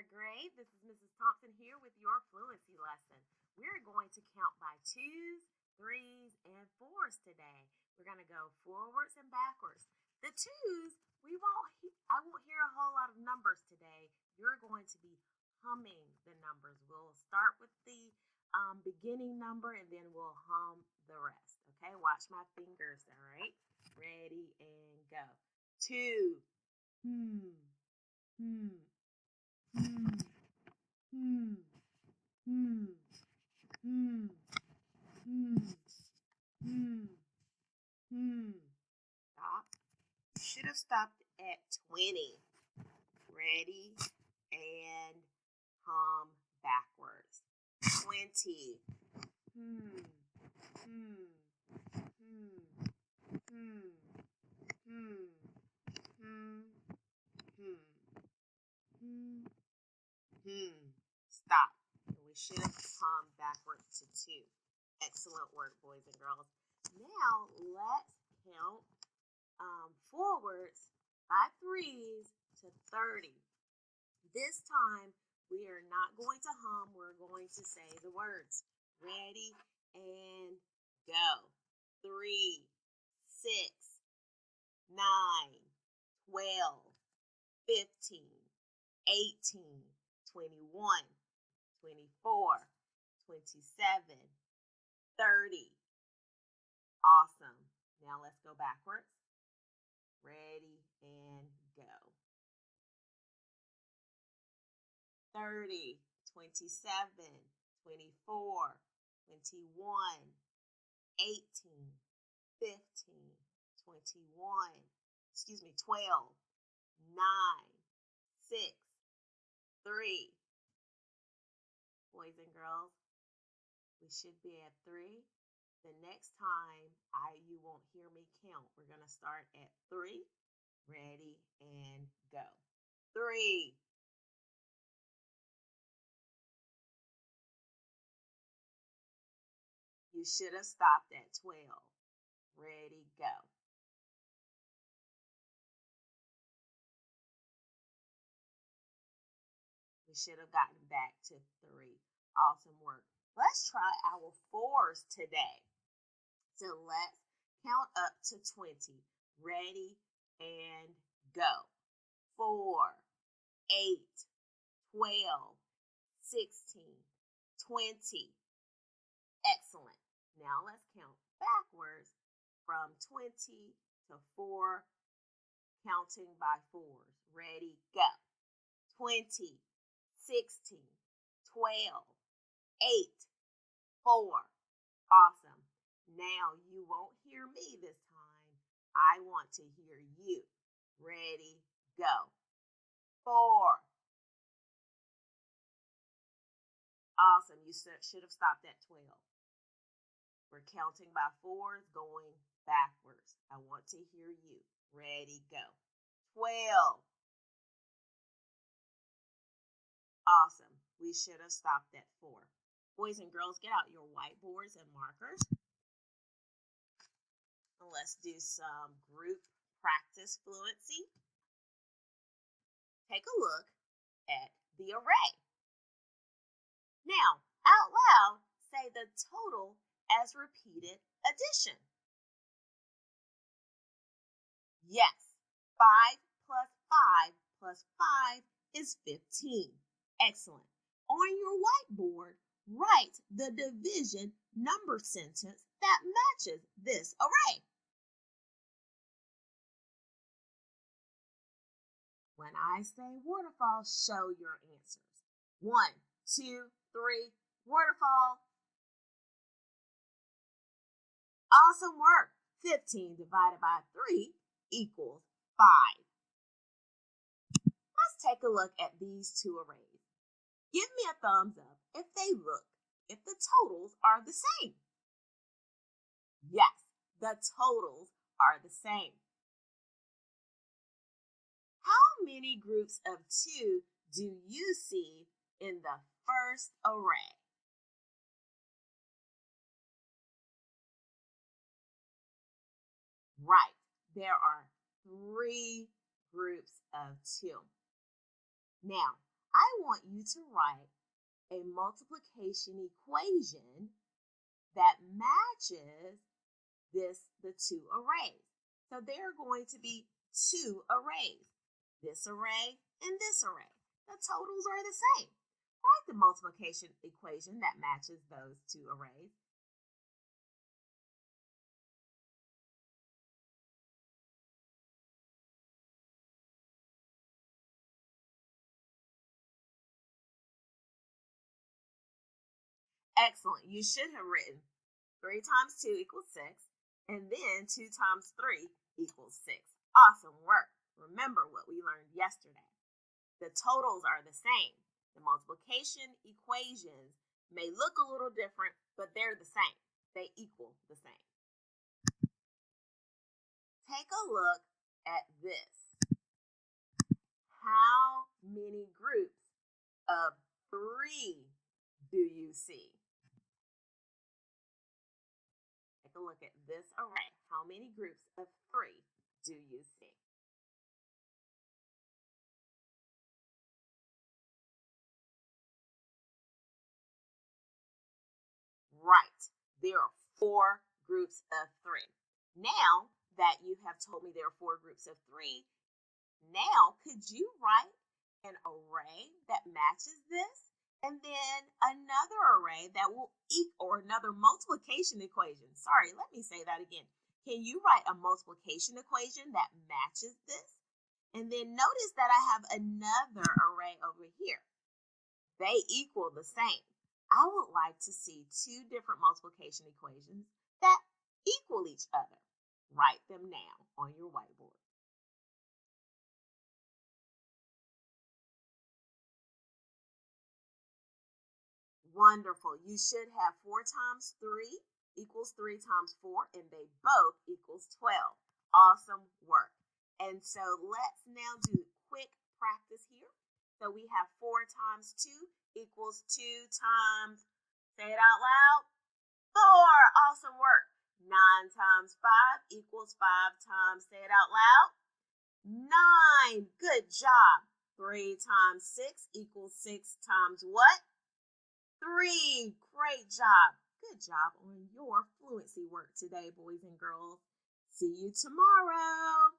third grade. This is Mrs. Thompson here with your fluency lesson. We're going to count by 2s, 3s, and 4s today. We're going to go forwards and backwards. The 2s, I won't hear a whole lot of numbers today. You're going to be humming the numbers. We'll start with the beginning number and then we'll hum the rest. Okay, watch my fingers, all right? Ready and go. 2. Hmm. Hmm. Hmm. Hmm. Hmm. Hmm. Hmm. Hmm. Hmm. Stop. You should have stopped at 20. Ready and hum backwards. 20. Hmm. Hmm. Hmm. Hmm. Hmm. Hmm. Hmm. Hmm. Stop. And we should have come backwards to 2. Excellent work, boys and girls. Now let's count forwards by 3s to 30. This time we are not going to hum. We're going to say the words. Ready and go. 3, 6, 9, 12, 15, 18, 21, 24, 27, 30. Awesome. Now let's go backwards. Ready and go. 30, 27, 24, 21, 18, 15, 12, 9, 6, 3. Boys and girls, we should be at 3. The next time you won't hear me count. We're going to start at 3. Ready and go. 3. You should have stopped at 12. Ready, go. We should have gotten back to 3. Awesome work. Let's try our 4s today. So let's count up to 20. Ready and go. 4, 8, 12, 16, 20. Excellent. Now let's count backwards from 20 to 4, counting by 4s. Ready, go. 20, 16, 12, 8, 4. Awesome. Now you won't hear me this time. I want to hear you. Ready, go. 4. Awesome. You should have stopped at 12. We're counting by 4s, going backwards. I want to hear you. Ready, go. 12. Awesome. We should have stopped at 4. Boys and girls, get out your whiteboards and markers. And let's do some group practice fluency. Take a look at the array. Now, out loud, say the total as repeated addition. Yes, 5 plus 5 plus 5 is 15. Excellent. On your whiteboard, write the division number sentence that matches this array. When I say waterfall, show your answers. 1, 2, 3, waterfall. Awesome work. 15 divided by 3 equals 5. Let's take a look at these two arrays. Give me a thumbs up if the totals are the same. Yes, the totals are the same. How many groups of 2 do you see in the first array? Right, there are 3 groups of 2. Now, I want you to write a multiplication equation that matches the two arrays. So there are going to be two arrays, this array and this array. The totals are the same. Write the multiplication equation that matches those two arrays. Excellent. You should have written 3 times 2 equals 6, and then 2 times 3 equals 6. Awesome work. Remember what we learned yesterday. The totals are the same. The multiplication equations may look a little different, but they're the same. They equal the same. Take a look at this. How many groups of 3 do you see? Take a look at this array. How many groups of 3 do you see? Right. There are 4 groups of 3. Now that you have told me there are 4 groups of 3, now could you write an array that matches this? And then another array that will equal, or another multiplication equation. Sorry, let me say that again. Can you write a multiplication equation that matches this? And then notice that I have another array over here. They equal the same. I would like to see 2 different multiplication equations that equal each other. Write them now on your whiteboard. Wonderful. You should have 4 times 3 equals 3 times 4, and they both equals 12. Awesome work. And so let's now do quick practice here. So we have 4 times 2 equals 2 times, say it out loud, 4. Awesome work. 9 times 5 equals 5 times, say it out loud, 9. Good job. 3 times 6 equals 6 times what? 3. Great job. Good job on your fluency work today, boys and girls. See you tomorrow.